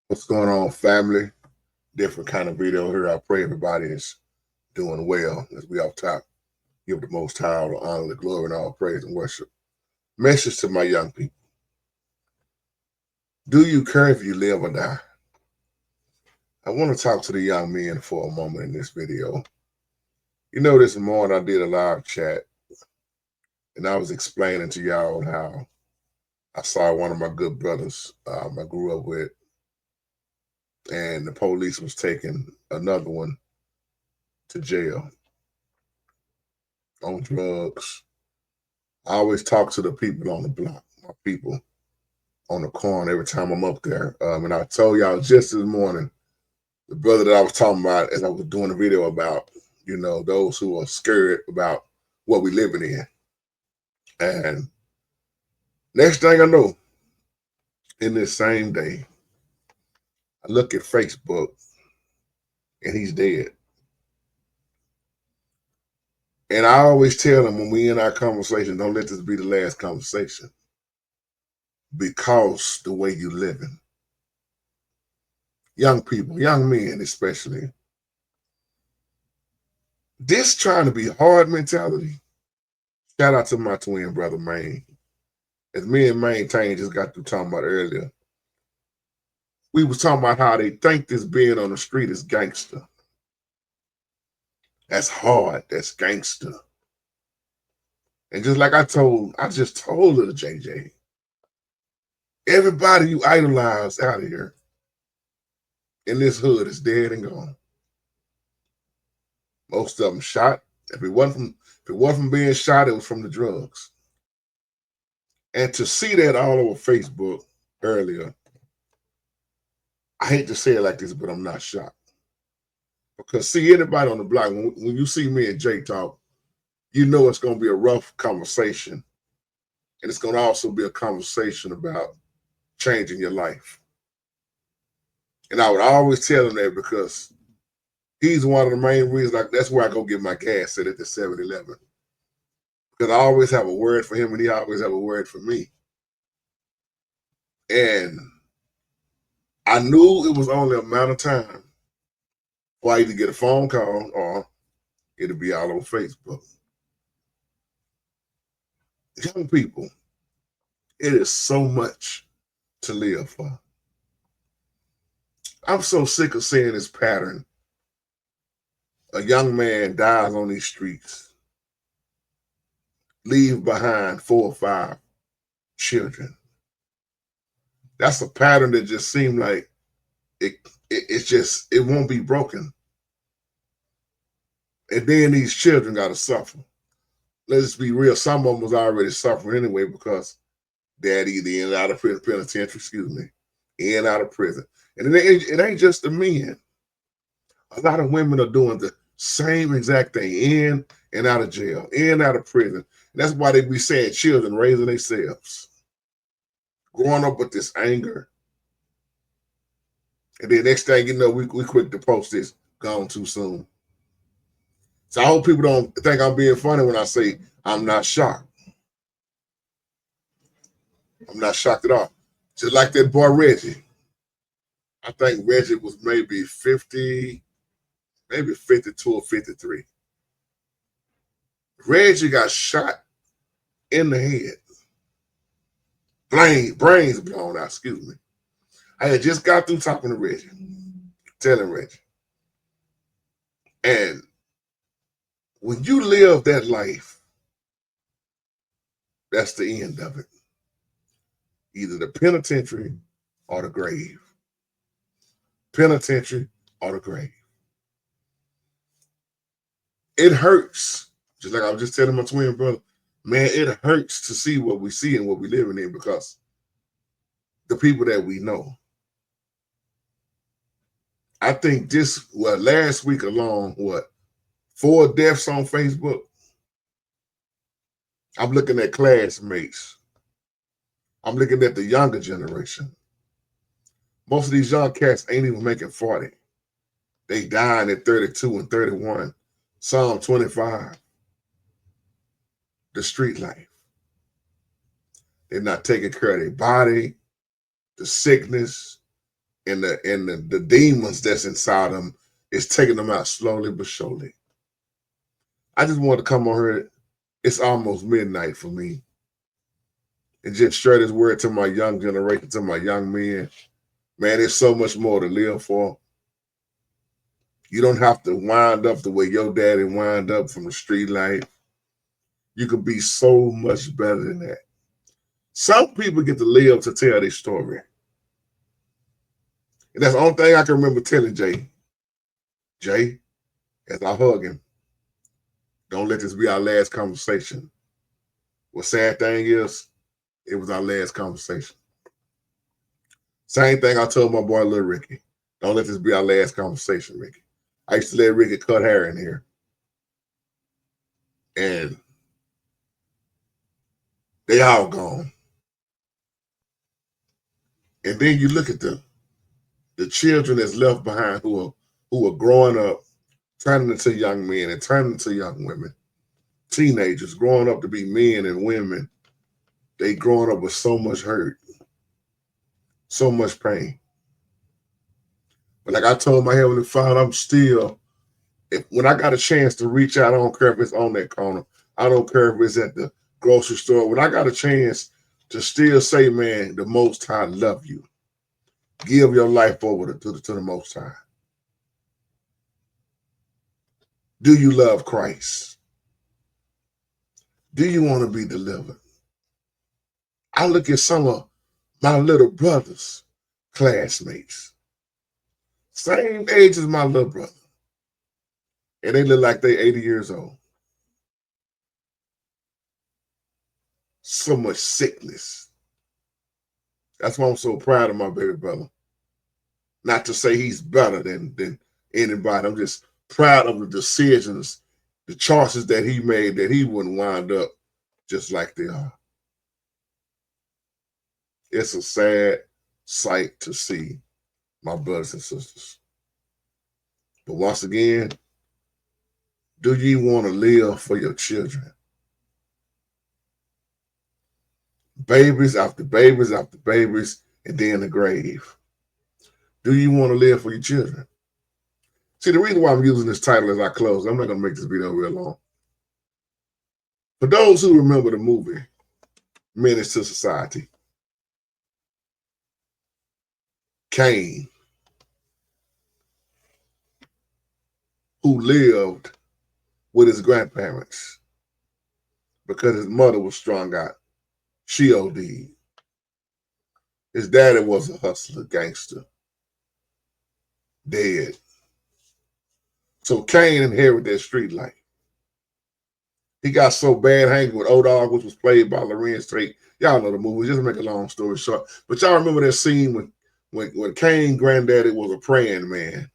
What's going on, family? Different kind of video here. I pray everybody is doing well as we off top. Give the Most High all the honor, the glory, and all praise and worship. Message to my young people. Do you care if you live or die? I want to talk to the young men for a moment in this video. This morning I did a live chat and I was explaining to y'all how I saw one of my good brothers I grew up with, and the police was taking another one to jail on drugs. I always talk to the people on the block, my people on the corner every time I'm up there. And I told y'all just this morning, the brother that I was talking about as I was doing a video about, those who are scared about what we living in. And next thing I know, in this same day, I look at Facebook and he's dead. And I always tell him when we in our conversation, don't let this be the last conversation, because the way you living. Young people, young men especially, this trying to be hard mentality. Shout out to my twin brother, Maine. As me and Maintain just got through talking about earlier, we was talking about how they think this being on the street is gangster. That's hard. That's gangster. And just like I just told little JJ, everybody you idolize out of here in this hood is dead and gone. Most of them shot. If it wasn't from being shot, it was from the drugs. And to see that all over Facebook earlier, I hate to say it like this, but I'm not shocked. Because see, anybody on the block, when you see me and Jay talk, you know it's going to be a rough conversation. And it's going to also be a conversation about changing your life. And I would always tell him that because he's one of the main reasons. That's where I go get my gas at the 7-Eleven. Because I always have a word for him and he always have a word for me. And I knew it was only a matter of time for I either get a phone call or it'll be all over Facebook. Young people, it is so much to live for. I'm so sick of seeing this pattern. A young man dies on these streets, leave behind 4 or 5 children. That's a pattern that just seemed like it won't be broken. And then these children got to suffer. Let's be real. Some of them was already suffering anyway because daddy either in and out of penitentiary, in and out of prison. And it ain't just the men. A lot of women are doing the same exact thing, in and out of jail, in and out of prison. And that's why they be saying children raising themselves, growing up with this anger. And then next thing you know, we quick to post this, gone too soon. So I hope people don't think I'm being funny when I say I'm not shocked. I'm not shocked at all. Just like that boy Reggie. I think Reggie was maybe 50, maybe 52 or 53. Reggie got shot in the head. Brains blown out, excuse me. I had just got through talking to Reggie, telling Reggie. And when you live that life, that's the end of it. Either the penitentiary or the grave. Penitentiary or the grave. It hurts. Just like I was just telling my twin brother, man, it hurts to see what we see and what we living in because the people that we know. I think last week alone, 4 deaths on Facebook? I'm looking at classmates. I'm looking at the younger generation. Most of these young cats ain't even making 40. They dying at 32 and 31. Some 25. The street life. They're not taking care of their body, the sickness, and the demons that's inside them is taking them out slowly but surely. I just want to come on here. It's almost midnight for me. And just share this word to my young generation, to my young men. Man, there's so much more to live for. You don't have to wind up the way your daddy wind up from the street life. You can be so much better than that. Some people get to live to tell their story. And that's the only thing I can remember telling Jay. Jay, as I hug him, don't let this be our last conversation. What sad thing is, it was our last conversation. Same thing I told my boy, little Ricky. Don't let this be our last conversation, Ricky. I used to let Ricky cut hair in here. And they all gone. And then you look at the children that's left behind who are growing up, turning into young men and turning into young women, teenagers growing up to be men and women. They growing up with so much hurt, so much pain. But like I told my Heavenly Father, I'm still, when I got a chance to reach out, I don't care if it's on that corner. I don't care if it's at the grocery store. When I got a chance to still say, man, the Most High love you. Give your life over to the Most High. Do you love Christ? Do you want to be delivered? I look at some of my little brothers, classmates, same age as my little brother, and they look like they're 80 years old. So much sickness. That's why I'm so proud of my baby brother. Not to say he's better than anybody. I'm just proud of the decisions, the choices that he made, that he wouldn't wind up just like they are. It's a sad sight to see, my brothers and sisters. But once again, do you want to live for your children? Babies after babies after babies, and then the grave. Do you want to live for your children? See, the reason why I'm using this title as I close, I'm not going to make this video real long. For those who remember the movie, Menace to Society, Cain, who lived with his grandparents because his mother was strung out. She OD'd. His daddy was a hustler, gangster, dead. So Cain inherited that street life. He got so bad hanging with O-Dog, which was played by Lorenz Tate. Y'all know the movie. Just to make a long story short. But y'all remember that scene when Cain's granddaddy was a praying man.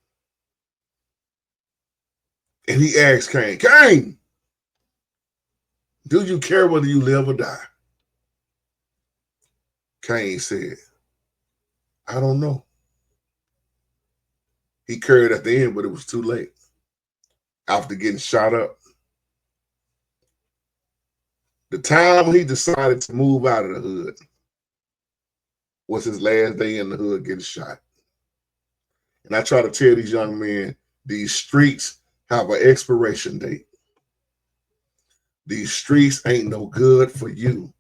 And he asked Cain, Cain, do you care whether you live or die? Cain said, I don't know. He cared at the end, but it was too late. After getting shot up. The time when he decided to move out of the hood was his last day in the hood getting shot. And I try to tell these young men, these streets have an expiration date. These streets ain't no good for you.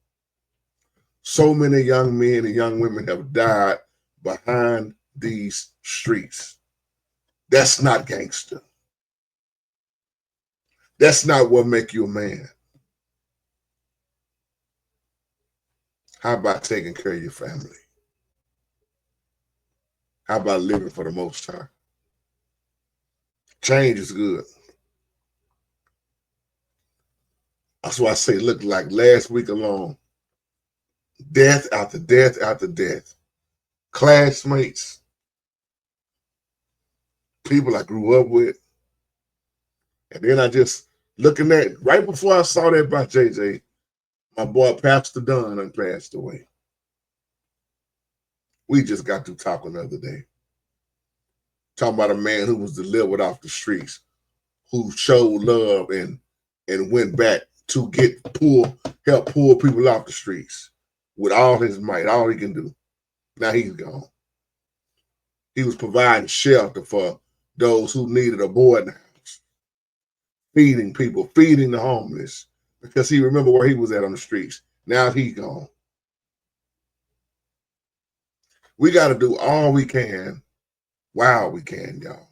So many young men and young women have died behind these streets. That's not gangster. That's not what make you a man. How about taking care of your family? How about living for the Most High? Change is good. That's why I say, look, like last week alone, death after death after death. Classmates, people I grew up with. And then I just, looking at, right before I saw that about JJ, my boy Pastor Dunn passed away. We just got through talking the other day. Talking about a man who was delivered off the streets, who showed love and went back to help pull people off the streets with all his might, all he can do. Now he's gone. He was providing shelter for those who needed a boarding house, feeding people, feeding the homeless, because he remembered where he was at on the streets. Now he's gone. We got to do all we can while we can, y'all.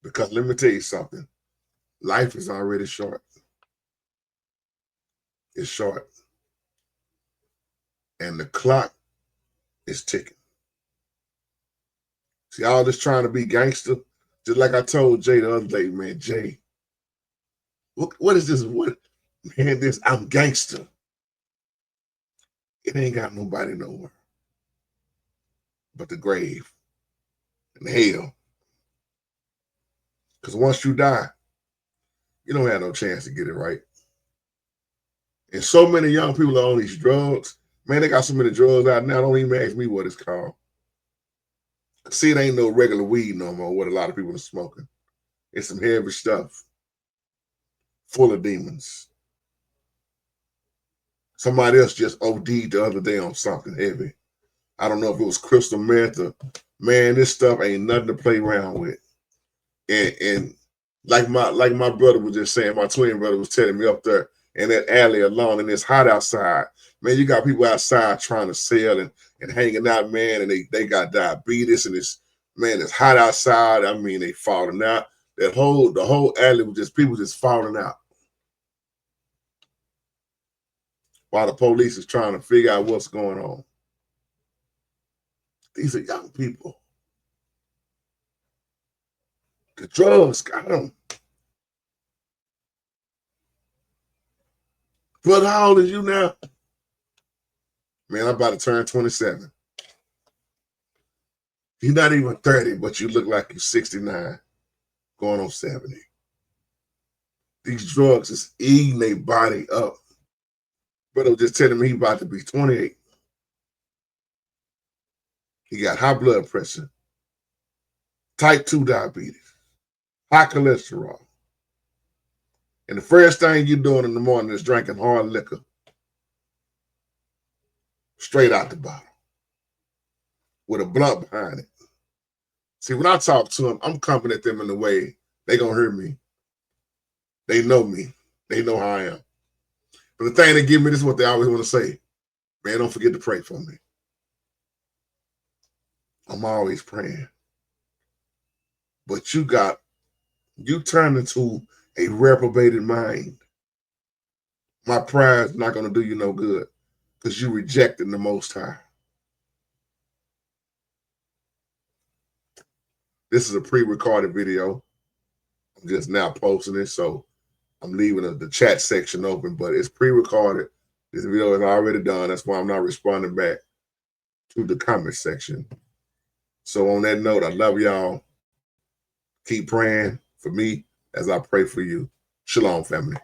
Because let me tell you something. Life is already short. It's short. And the clock is ticking. See, all this trying to be gangster, just like I told Jay the other day, man, Jay, what is this? What, man, this, I'm gangster. It ain't got nobody nowhere but the grave and hell. Because once you die, you don't have no chance to get it right. And so many young people are on these drugs. Man, they got so many drugs out now. Don't even ask me what it's called. See, it ain't no regular weed no more, what a lot of people are smoking. It's some heavy stuff, full of demons. Somebody else just OD'd the other day on something heavy. I don't know if it was crystal meth or, man, this stuff ain't nothing to play around with. And like my brother was just saying, my twin brother was telling me up there in that alley alone, and it's hot outside. Man, you got people outside trying to sell and hanging out, man, and they got diabetes, and it's hot outside. I mean, they falling out. The whole alley was just people just falling out. While the police is trying to figure out what's going on. These are young people. The drugs got them. Brother, how old is you now? Man, I'm about to turn 27. You're not even 30, but you look like you're 69, going on 70. These drugs is eating their body up. Brother was just telling me he about to be 28. He got high blood pressure, type 2 diabetes, high cholesterol. And the first thing you're doing in the morning is drinking hard liquor. Straight out the bottle. With a blunt behind it. See, when I talk to them, I'm coming at them in a way they gonna hear me. They know me. They know how I am. But the thing they give me, this is what they always want to say. Man, don't forget to pray for me. I'm always praying. But you turned into a reprobated mind. My prayer is not going to do you no good because you rejected the Most High. This is a pre-recorded video. I'm just now posting it, so I'm leaving the chat section open, but it's pre-recorded. This video is already done. That's why I'm not responding back to the comment section. So on that note, I love y'all. Keep praying for me as I pray for you. Shalom, family.